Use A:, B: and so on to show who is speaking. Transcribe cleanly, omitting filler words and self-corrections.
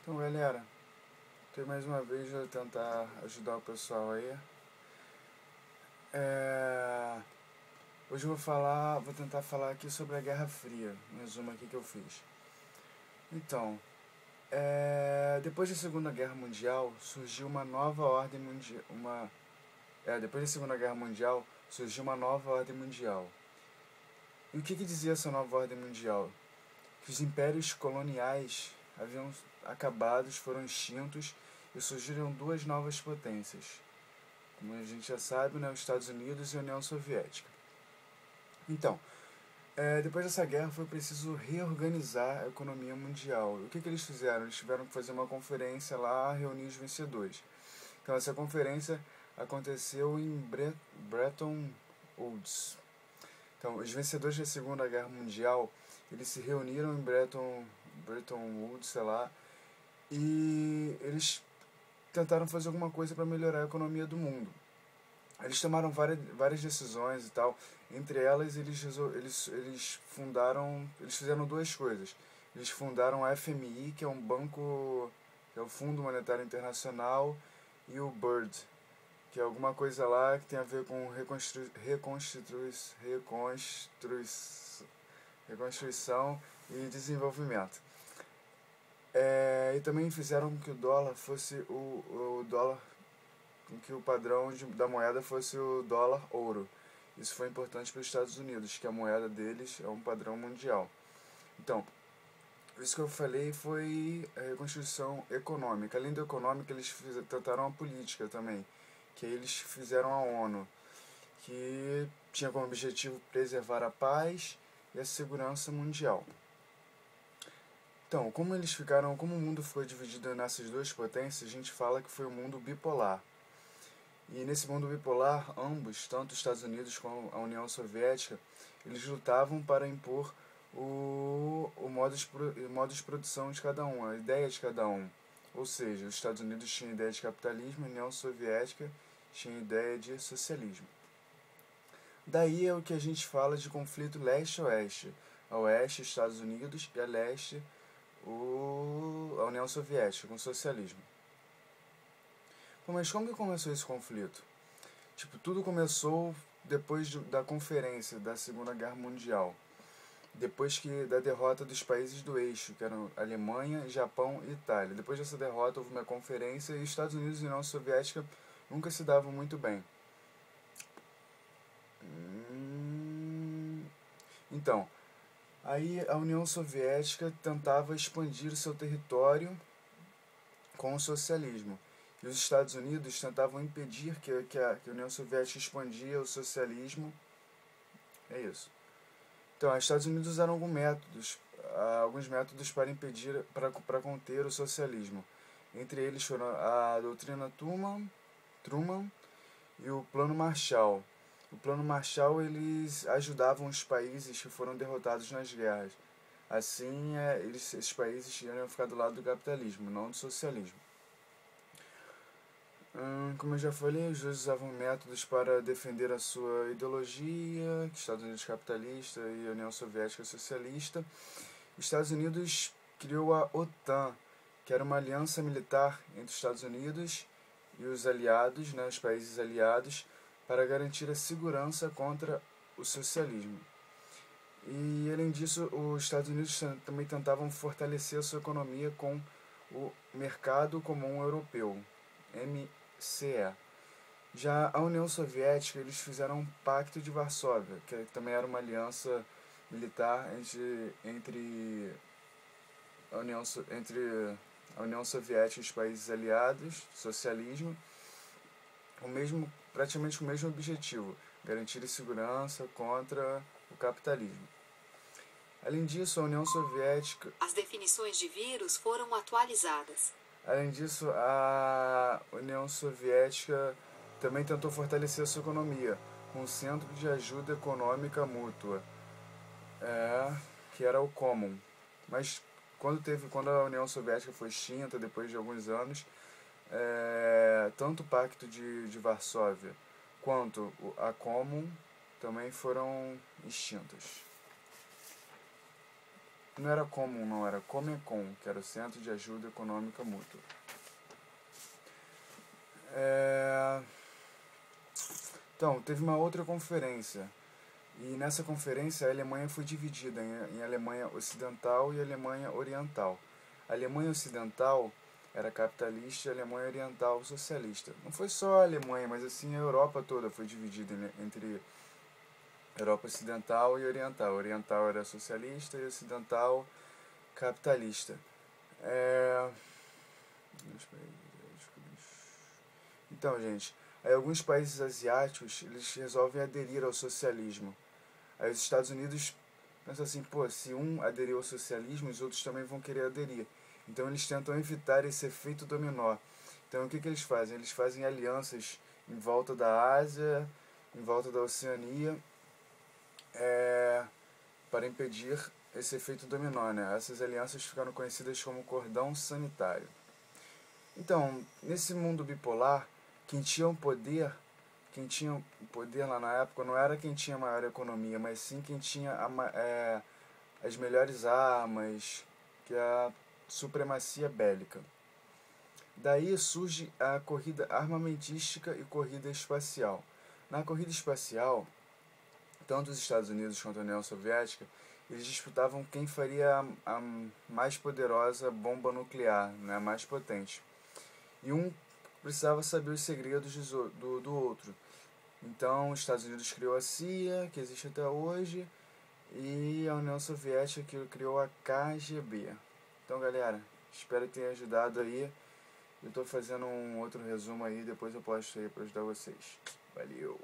A: Então, galera, mais uma vez eu vou tentar ajudar o pessoal aí. Hoje eu vou tentar falar aqui sobre a Guerra Fria, um resumo aqui que eu fiz. Então, depois da Segunda Guerra Mundial surgiu uma nova ordem mundial. Depois da Segunda Guerra Mundial surgiu uma nova ordem mundial. E o que dizia essa nova ordem mundial? Que os impérios coloniais haviam acabado, foram extintos e surgiram duas novas potências. Como a gente já sabe, né, os Estados Unidos e a União Soviética. Então, depois dessa guerra foi preciso reorganizar a economia mundial. O que eles fizeram? Eles tiveram que fazer uma conferência lá, reunir os vencedores. Então, essa conferência aconteceu em Bretton Woods. Então, os vencedores da Segunda Guerra Mundial, eles se reuniram em Bretton Woods, sei lá, e eles tentaram fazer alguma coisa para melhorar a economia do mundo. Eles tomaram várias decisões e tal. Entre elas, eles fizeram duas coisas. Eles fundaram o FMI, que é um banco, que é o Fundo Monetário Internacional, e o BIRD, que é alguma coisa lá que tem a ver com reconstrução e desenvolvimento. E também fizeram com que o dólar fosse o dólar, com que o padrão da moeda fosse o dólar ouro. Isso foi importante para os Estados Unidos, que a moeda deles é um padrão mundial. Então, isso que eu falei foi a reconstrução econômica. Além da econômica, eles tentaram a política também, que aí eles fizeram a ONU, que tinha como objetivo preservar a paz e a segurança mundial. Então, como o mundo foi dividido nessas duas potências, a gente fala que foi um mundo bipolar. E nesse mundo bipolar, ambos, tanto os Estados Unidos como a União Soviética, eles lutavam para impor o modo de produção de cada um, a ideia de cada um. Ou seja, os Estados Unidos tinham ideia de capitalismo, a União Soviética tinha ideia de socialismo. Daí é o que a gente fala de conflito leste-oeste. A oeste, Estados Unidos, e a leste, a União Soviética, com o socialismo. Mas como que começou esse conflito? Tudo começou depois da conferência da Segunda Guerra Mundial. Depois da derrota dos países do eixo, que eram Alemanha, Japão e Itália. Depois dessa derrota houve uma conferência e os Estados Unidos e a União Soviética nunca se davam muito bem. Então, aí a União Soviética tentava expandir o seu território com o socialismo. E os Estados Unidos tentavam impedir que a União Soviética expandia o socialismo. É isso. Então, os Estados Unidos usaram alguns métodos para impedir, para conter o socialismo. Entre eles foram a doutrina Truman e o Plano Marshall. O Plano Marshall, eles ajudavam os países que foram derrotados nas guerras. Assim, esses países iriam ficar do lado do capitalismo, não do socialismo. Como eu já falei, os dois usavam métodos para defender a sua ideologia, Estados Unidos capitalista e a União Soviética socialista. Os Estados Unidos criou a OTAN, que era uma aliança militar entre os Estados Unidos e os aliados, né, os países aliados, para garantir a segurança contra o socialismo. E, além disso, os Estados Unidos também tentavam fortalecer a sua economia com o Mercado Comum Europeu, MCE. Já a União Soviética, eles fizeram um Pacto de Varsóvia, que também era uma aliança militar entre a União Soviética e os países aliados, socialismo, praticamente o mesmo objetivo, garantir a segurança contra o capitalismo. Além disso, a União Soviética...
B: As definições de vírus foram atualizadas.
A: Além disso, a União Soviética também tentou fortalecer a sua economia, com o Centro de Ajuda Econômica Mútua, que era o Common. Mas quando a União Soviética foi extinta, depois de alguns anos, tanto o Pacto de Varsóvia quanto a Common também foram extintas. não era comum, não, era Comecon, que era o Centro de Ajuda Econômica Mútua. Então, teve uma outra conferência, e nessa conferência a Alemanha foi dividida em Alemanha Ocidental e Alemanha Oriental. A Alemanha Ocidental era capitalista e a Alemanha Oriental socialista. Não foi só a Alemanha, mas assim a Europa toda foi dividida entre Europa Ocidental e Oriental. Oriental era socialista e Ocidental capitalista. Então, gente, aí alguns países asiáticos eles resolvem aderir ao socialismo. Aí os Estados Unidos pensam assim, pô, se um aderiu ao socialismo, os outros também vão querer aderir. Então eles tentam evitar esse efeito dominó. Então o que eles fazem? Eles fazem alianças em volta da Ásia, em volta da Oceania, para impedir esse efeito dominó, né? Essas alianças ficaram conhecidas como cordão sanitário. Então, nesse mundo bipolar, quem tinha o poder lá na época não era quem tinha maior economia, mas sim quem tinha as melhores armas, que é a supremacia bélica. Daí surge a corrida armamentística e corrida espacial. Na corrida espacial, tanto os Estados Unidos quanto a União Soviética, eles disputavam quem faria a mais poderosa bomba nuclear, né, a mais potente. E um precisava saber os segredos do outro. Então, os Estados Unidos criou a CIA, que existe até hoje, e a União Soviética que criou a KGB. Então, galera, espero que tenha ajudado aí. Eu estou fazendo um outro resumo aí, depois eu posto aí para ajudar vocês. Valeu!